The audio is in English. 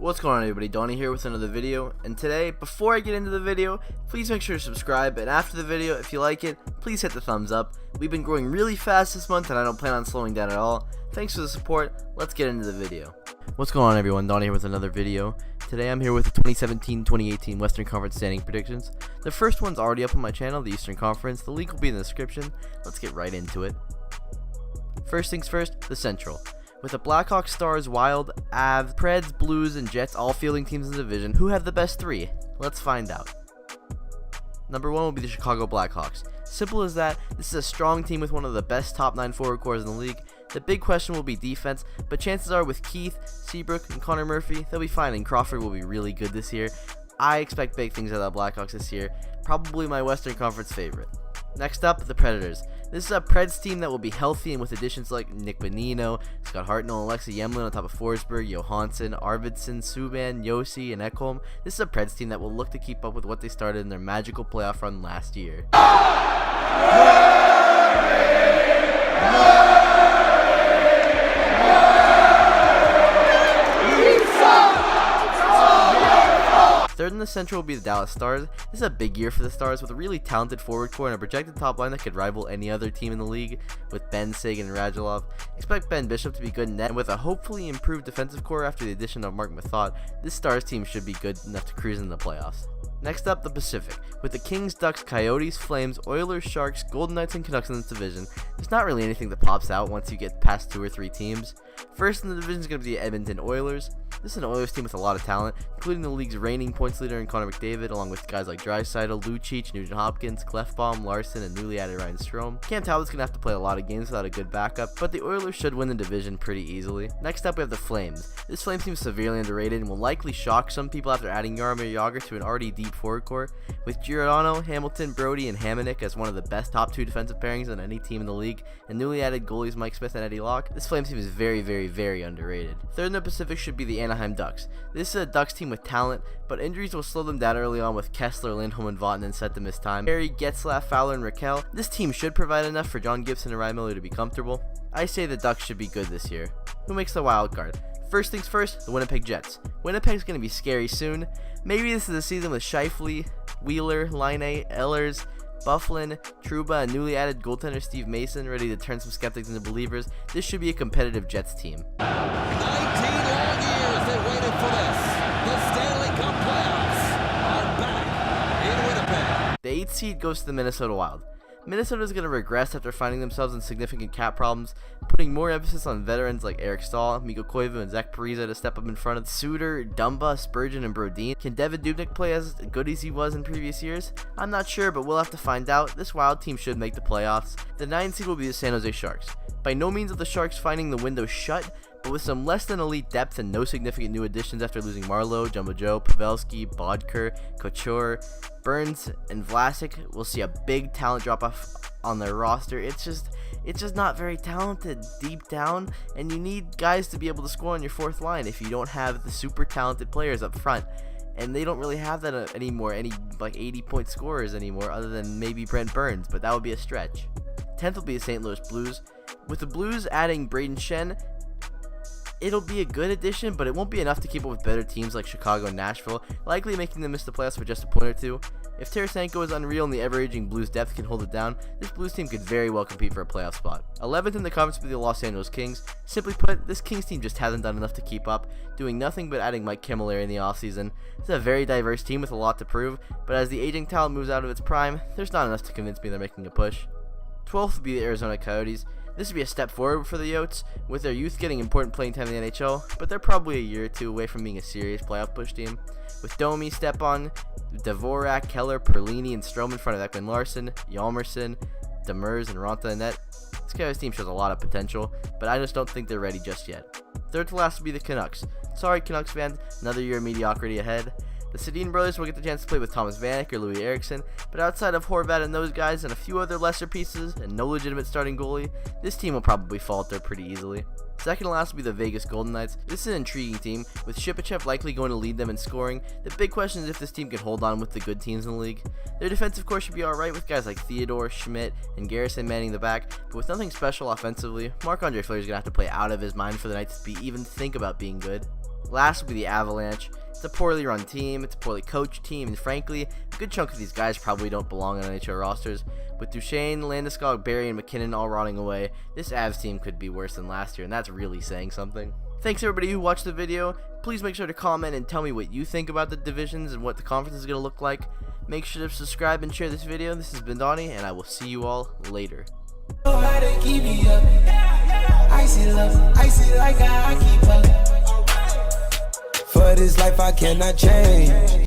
What's going on, everybody? Donnie here with another video, and today, before I get into the video, please make sure to subscribe, and after the video, if you like it, please hit the thumbs up. We've been growing really fast this month, and I don't plan on slowing down at all. Thanks for the support. Let's get into the video. What's going on, everyone? Donnie here with another video. Today I'm here with the 2017-2018 Western Conference standing predictions. The first one's already up on my channel, the Eastern Conference. The link will be in the description. Let's get right into it. First things first, the Central. With the Blackhawks, Stars, Wild, Avs, Preds, Blues, and Jets all fielding teams in the division, who have the best three? Let's find out. Number 1 will be the Chicago Blackhawks. Simple as that, this is a strong team with one of the best top 9 forward cores in the league. The big question will be defense, but chances are with Keith, Seabrook, and Connor Murphy, they'll be fine, and Crawford will be really good this year. I expect big things out of the Blackhawks this year, probably my Western Conference favorite. Next up, the Predators. This is a Preds team that will be healthy, and with additions like Nick Bonino, Scott Hartnell, Alexei Yemlin on top of Forsberg, Johansson, Arvidsson, Subban, Yossi, and Ekholm, this is a Preds team that will look to keep up with what they started in their magical playoff run last year. Third in the Central will be the Dallas Stars. This is a big year for the Stars with a really talented forward core and a projected top line that could rival any other team in the league with Ben, Sagan, and Radulov. Expect Ben Bishop to be good in net, and with a hopefully improved defensive core after the addition of Mark Mathot, this Stars team should be good enough to cruise in the playoffs. Next up, the Pacific. With the Kings, Ducks, Coyotes, Flames, Oilers, Sharks, Golden Knights, and Canucks in this division, there's not really anything that pops out once you get past 2 or 3 teams. First in the division is going to be the Edmonton Oilers. This is an Oilers team with a lot of talent, including the league's reigning points leader in Connor McDavid, along with guys like Draisaitl, Lucic, Nugent Hopkins, Clefbaum, Larson, and newly added Ryan Strome. Cam Talbot's going to have to play a lot of games without a good backup, but the Oilers should win the division pretty easily. Next up, we have the Flames. This Flames team is severely underrated and will likely shock some people after adding Jaromir Jagr to an already deep forward core. With Giordano, Hamilton, Brody, and Hamonic as one of the best top 2 defensive pairings on any team in the league, and newly added goalies Mike Smith and Eddie Locke, this Flames team is very underrated. Third in the Pacific should be the Anaheim Ducks. This is a Ducks team with talent, but injuries will slow them down early on with Kessler, Lindholm, and Vatanen set to miss time. Perry, Getzlaf, Fowler, and Raquel. This team should provide enough for John Gibson and Ryan Miller to be comfortable. I say the Ducks should be good this year. Who makes the wild card? First things first, the Winnipeg Jets. Winnipeg's going to be scary soon. Maybe this is a season with Scheifele, Wheeler, Laine, Ehlers, Bufflin, Trouba, and newly added goaltender Steve Mason ready to turn some skeptics into believers. This should be a competitive Jets team. 19 long years they waited for this. The Stanley Cup playoffs are back in Winnipeg. The 8th seed goes to the Minnesota Wild. Minnesota is going to regress after finding themselves in significant cap problems, putting more emphasis on veterans like Eric Stahl, Mikko Koivu, and Zach Parise to step up in front of Suter, Dumba, Spurgeon, and Brodin. Can Devan Dubnyk play as good as he was in previous years? I'm not sure, but we'll have to find out. This Wild team should make the playoffs. The 9th seed will be the San Jose Sharks. By no means are the Sharks finding the window shut, but with some less than elite depth and no significant new additions after losing Marleau, Jumbo Joe, Pavelski, Bodker, Couture, Burns, and Vlasic, we'll see a big talent drop off on their roster. It's just not very talented deep down, and you need guys to be able to score on your 4th line if you don't have the super talented players up front. And they don't really have that anymore, any like 80-point scorers anymore, other than maybe Brent Burns, but that would be a stretch. 10th will be the St. Louis Blues. With the Blues adding Braden Shen, it'll be a good addition, but it won't be enough to keep up with better teams like Chicago and Nashville, likely making them miss the playoffs for just a point or 2. If Tarasenko is unreal and the ever-aging Blues depth can hold it down, this Blues team could very well compete for a playoff spot. 11th in the conference will be the Los Angeles Kings. Simply put, this Kings team just hasn't done enough to keep up, doing nothing but adding Mike Camilleri in the offseason. It's a very diverse team with a lot to prove, but as the aging talent moves out of its prime, there's not enough to convince me they're making a push. 12th will be the Arizona Coyotes. This would be a step forward for the Yotes, with their youth getting important playing time in the NHL, but they're probably a year or 2 away from being a serious playoff push team. With Domi, Stepan, Dvorak, Keller, Perlini, and Strome in front of Ekman Larson, Hjalmarsson, Demers, and Ronta in net, this Coyotes team shows a lot of potential, but I just don't think they're ready just yet. Third to last will be the Canucks. Sorry Canucks fans, another year of mediocrity ahead. The Sedin brothers will get the chance to play with Thomas Vanek or Louis Eriksson, but outside of Horvat and those guys and a few other lesser pieces and no legitimate starting goalie, this team will probably falter pretty easily. Second to last will be the Vegas Golden Knights. This is an intriguing team, with Shipachev likely going to lead them in scoring. The big question is if this team can hold on with the good teams in the league. Their defensive core should be alright with guys like Theodore, Schmidt, and Garrison manning the back, but with nothing special offensively, Marc-Andre Fleury is going to have to play out of his mind for the Knights to even think about being good. Last will be the Avalanche. It's a poorly run team, it's a poorly coached team, and frankly, a good chunk of these guys probably don't belong on NHL rosters. With Duchesne, Landeskog, Barrie, and McKinnon all rotting away, this Avs team could be worse than last year, and that's really saying something. Thanks everybody who watched the video. Please make sure to comment and tell me what you think about the divisions and what the conference is going to look like. Make sure to subscribe and share this video. This has been Donnie, and I will see you all later. For this life I cannot change.